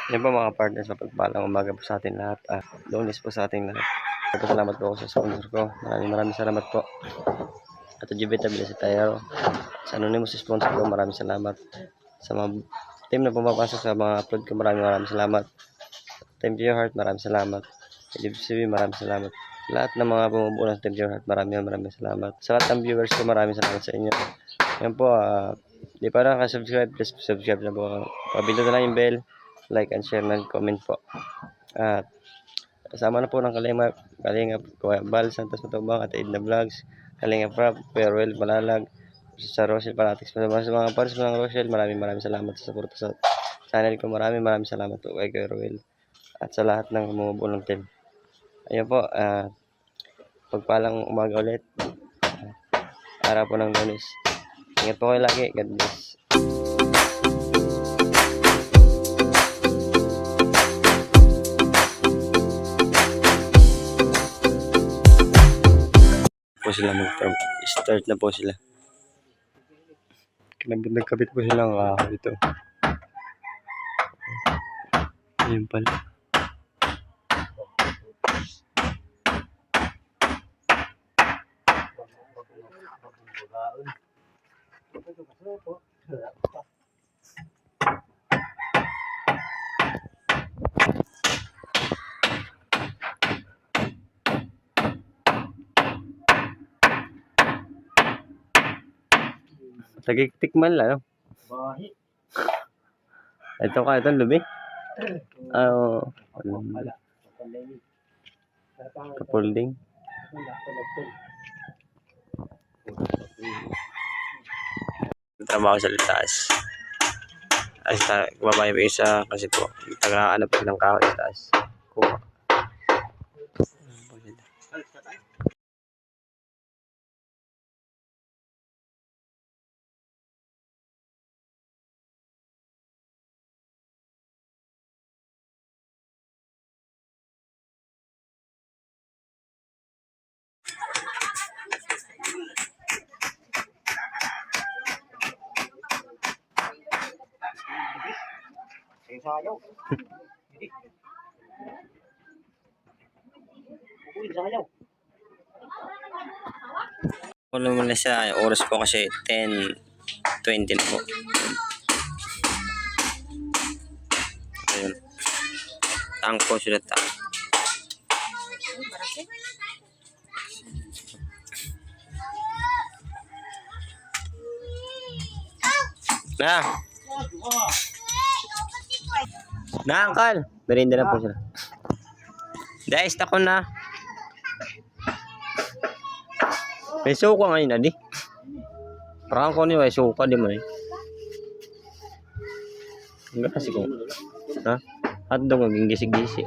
Yan po mga partners, mapagpalang umaga po sa atin lahat. Lunes po sa ating lahat. Salamat po ako sa sponsor ko. Maraming salamat po. At Jubita Bilasitayaro. Sa anonymous sponsor ko, maraming salamat. Sa mga team na pumapasok sa mga upload ko, maraming salamat. Team to Your Heart, maraming salamat. LibCB, maraming salamat. Lahat ng mga bumubuo ng Team to Your Heart, maraming salamat. Sa lahat ng viewers ko, maraming salamat sa inyo. Yan po, di pa nakasubscribe, please subscribe na po. Pabilo na lang yung bell, like and share and comment po. At kasama na po ng Kalingap Bal Santos Matubang at Edna Vlogs, Kalingap Rap, Farewell Malalag, sa Rochelle Panatics, sa mga pares ng Rochelle, maraming salamat sa suporta sa channel ko. Maraming salamat po kay Roel at sa lahat ng bumubuo ng team. Ayun po, pagpalang umaga ulit. Araw po ng Lunes. Ingat po kayo lagi. God bless. Po sila start na po sila. Nagkabit po sila ng dito. Ayun pala. Tagiktikman lang. Bahi. Ito ka, ito lubi. Kapulding. Trabaho sa taas. Ay, babae pa isa kasi po taga-ano pa ng kahoy sa taas. Kuha. Sayaw. Sayaw. Wala mo na sa oras po kasi 10:20 na po. Ayun. Tang po sila tang. Na, Uncle. Merinda na po sila. Dahil ko na. May suka ngayon, adi. Parang ko niyo, may suka, di mo eh. Enggak kasi ko. Ha? At daw maging gisi-gisi.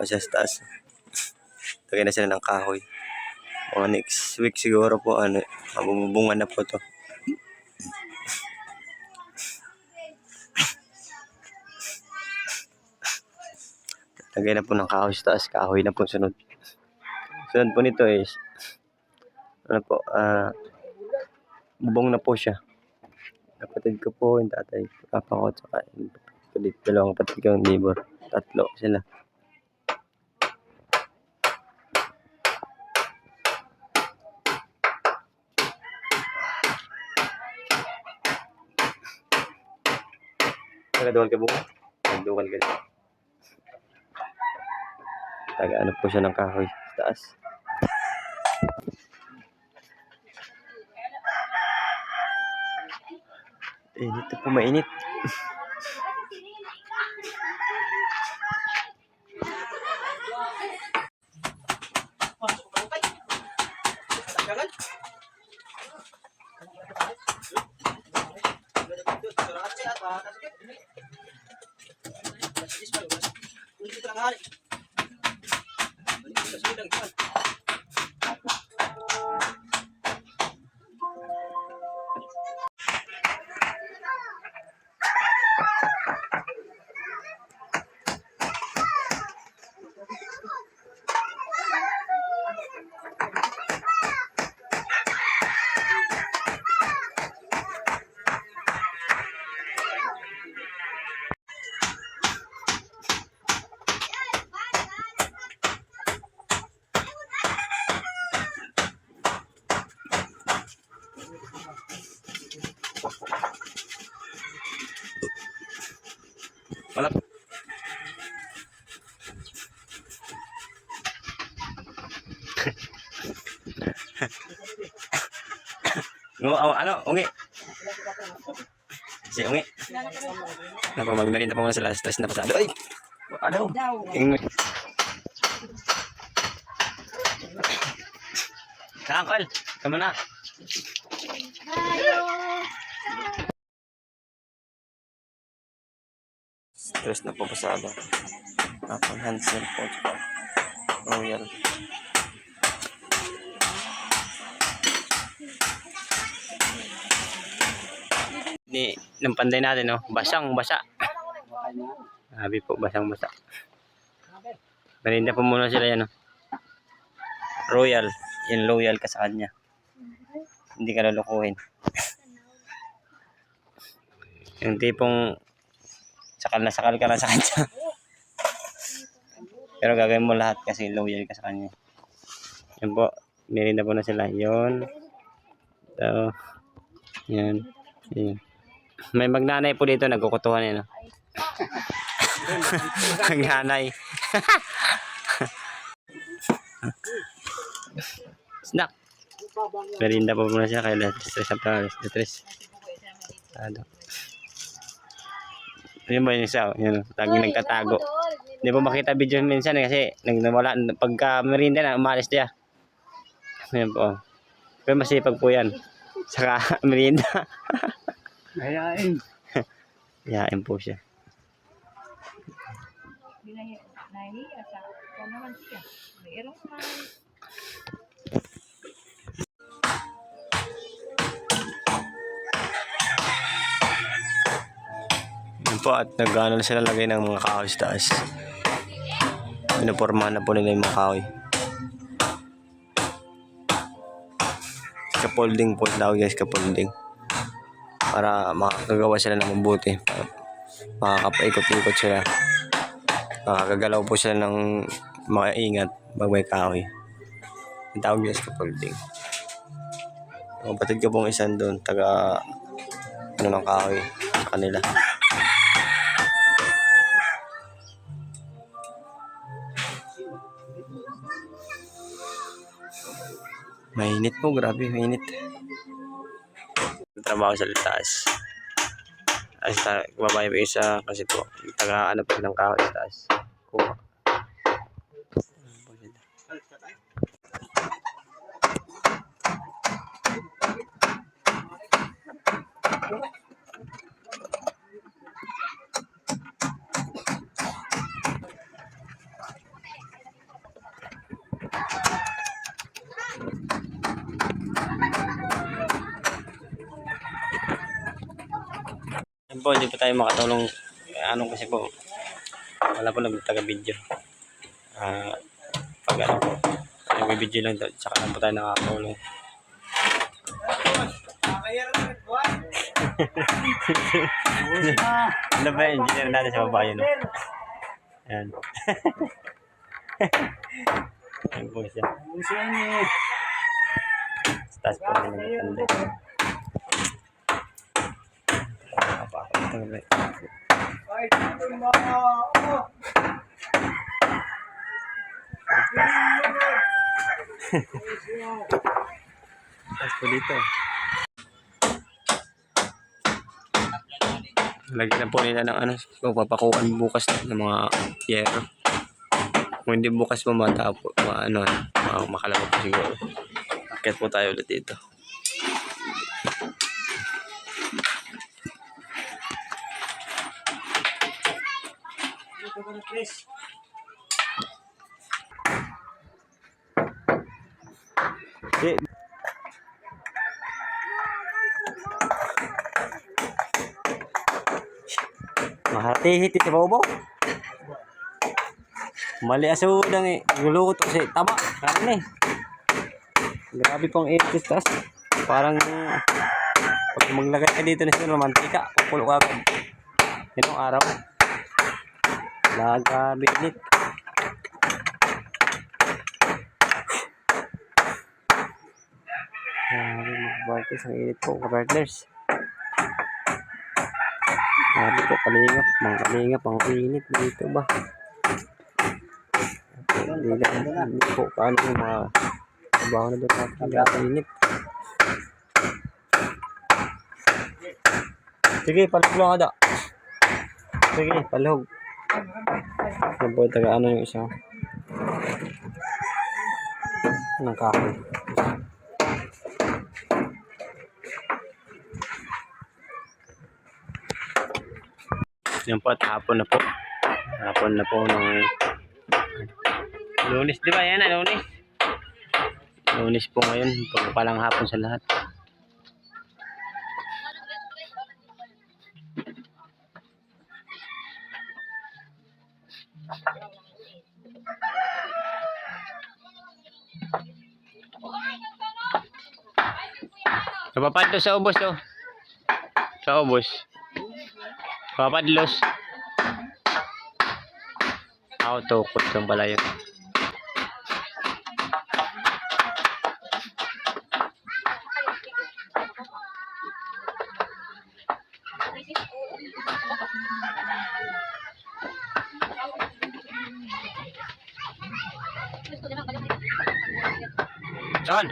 Siya sa taas. Lagay na sila ng kahoy. Mga next week siguro po, mabubungan na po to. Lagay na po ng kahoy sa taas. Kahoy na po sunod. Sunod po nito is, bubong na po siya. Kapatid ko po, yung tatay, papa ko, tsaka yung dalawang kapatid ko, yung neighbor. Tatlo sila. Nagaduwal ka buka? Nagduwal ka. Taga ano po siya ng kahoy sa taas. Init po, mainit. Wala. Ano, ungi. Si ungi. Naku, magmerinda pa muna sila. Stress na pasado. Ay! Ano? Uncle, kamo na. Stress na po pasado. Apple Hansel po. Royal. Nung panday natin, no? Basang-basa. Sabi po, basang-basa. Merinda po muna sila yan, no? Royal. Yung loyal ka sa kanya. Hindi ka lulukuhin. Yung tipong sakal ka na sa kanya. Pero gagawin mo lahat kasi loyal ka sa kanya. Yan po. Merinda po na sila. Yun. So, yan. Yan. May magnanay po dito, nagkukutuhan yun. No? Magnanay. Snack. Merinda po muna siya kaya stress ang pares. Stress. Yun ba yung isa? Yun, laging nagtatago. Hindi po makita video minsan kasi nagwala. Pagka merinda na, umalis niya. Yan po. Pero masipag po yan. Saka merinda. Hayain. Hayain po siya. Nahihiya siya. Ikaw naman siya. Mayroon naman. Yan po at nag-ano na sila lagay ng mga kahoy sa taas. Pinupormahan na po nila yung mga kahoy. Kapolding po tawag guys, kapolding. Para makakagawa sila ng mabuti. Makakapaikot-ikot sila. Makakagalaw po sila ng maingat pag may kahoy. Ang tawag niya sa kapolding. Kapatid ko pong isan doon, taga ano ng kahoy sa kanila. Mainit po, grabe, mainit. Trabaho sa taas. Ay, babae pa isa kasi po, taga-ano po ng kahoy sa taas. Kuha. Yan po, hindi pa tayo makatulong. Ano kasi po, wala po nagtaga-video. Pag ano po, nag-video lang doon, saka lang po tayo nakakatulong. Ano ba yung engineer natin sa baba yun? Ayan. Ayan po siya. Sa taas po siya nagtanda. Tapos po dito. Lagyan na po nila ng ano, papakuan bukas ng mga yero. Kung hindi bukas po matapo, makalabot po siguro. Akit po tayo ulit dito. Mahatihit ito bobo. Mali asudang eh. Guluto kasi tama. Karne. Grabe pang itis tas. Parang pag maglagay ka dito na sa mantika, pupulo ka agad. Itong araw. Grabe init. Grabe magbarkis ang init po kapartners. Grabe po kalingap. Mga kalingap ang init dito ba. Hindi po paano yung mga trabaho na doon natin nakainit. Sige, palog lang ada. Sige, palog. Yan po taga ano yung isa. Anong kahoy. Yan po at hapon na po. Hapon na po ng Lunes, di ba? Yan na, Lunes. Lunes po ngayon. Pagpapalang hapon sa lahat. Napapadlo sa ubos, oh. Sa ubos. Napapadlos. Ako, tukot kang pala yun. John.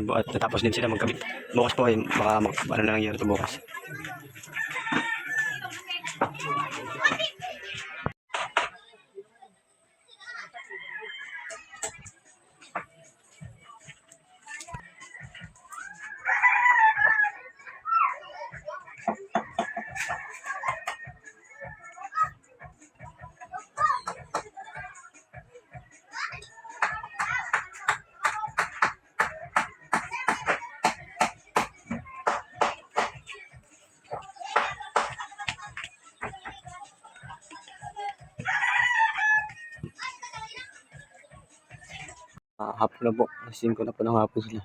At natapos din sila magkabit. Bukas po ay baka ano na nangyari ito bukas. Hapon na po. 5 na po ng hapon sila.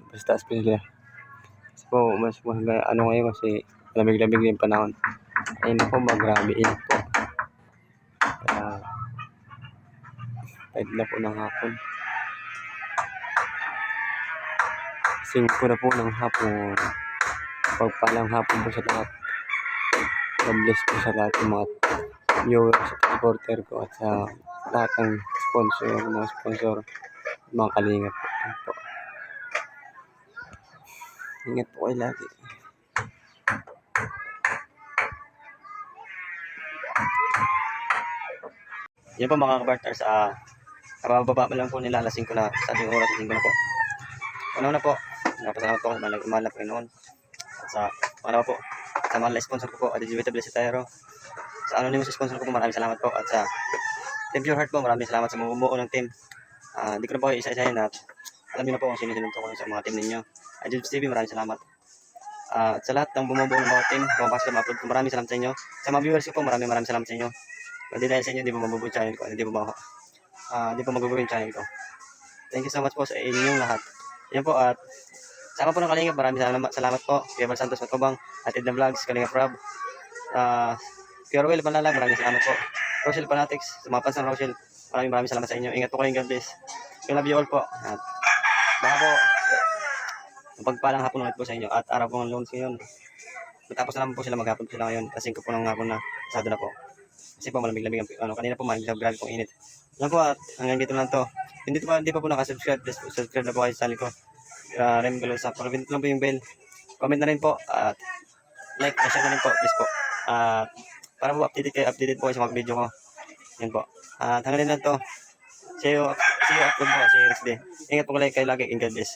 Basta taas pa sila. Kasi po, mas ano ngayon kasi lamig-lamig na yung panahon. Ayun na po, grabe init po. Kaya, kahit na po ng hapon. 5 na po ng hapon. Pagpalang hapon po sa lahat. God bless po sa lahat ng mga viewers at supporter ko at sa lahat ng mga sponsor, mga kalingap po. Ayun po. Ingat po kayo lagi. Yan po mga kabarters, kabababa mo lang po nila alas 5 na, sa ating oras 5 na po. Una po, napasalamat po ako, mahal na Panginoon. At sa po, sa mga sponsor ko po, Adjuvita Blessitero. Sa anonymous sponsor ko po, maraming salamat po. At sa Team Pure Heart po, maraming salamat sa bumubuo ng team. Hindi ko na po kayo isa-isahin at alam niyo na po kung sino-sino ko sa mga team ninyo. Adjuvita TV, maraming salamat. At sa lahat ng bumubuo ng mga team, pumapasok na ma-upload ko, maraming salamat sa inyo. Sa mga viewers ko po, maraming salamat sa inyo. Hindi dahil sa inyo, hindi po mabubuo yung channel ko. Hindi po magugulo yung channel ko. Thank you so much po sa inyong lahat. Yan po at sama po ng Kalingap, maraming salamat po. Kuya Val Santos Matubang, at Edna Vlogs, Kalingap Rob. Kuya Roel Panlalag, maraming salamat po. Rochelle Fanatics, sa mga fans ng Rochelle, maraming salamat sa inyo. Ingat po kayong God bless. I love you all po. At baka po, mapagpalang hapon ulit po sa inyo. At araw po ng Lunes ngayon. Matapos na naman po sila maghapon sila ngayon. Kasi 5 po ng hapon na, sado na po. Kasi po malamig-lamig kanina po grabe pong init. Yan po at hanggang dito lang to. Hindi pa po nakasubscribe, please subscribe na po kayo sa channel ko. Rem Galosa, pag-pinit lang po yung bell. Comment na rin po at like and share na rin po, please po. Para po updated po kayo sa mga video ko. Yan po. At hanggang din lang to. See you upload po, see you next day. Ingat po kayo lagi, in God bless.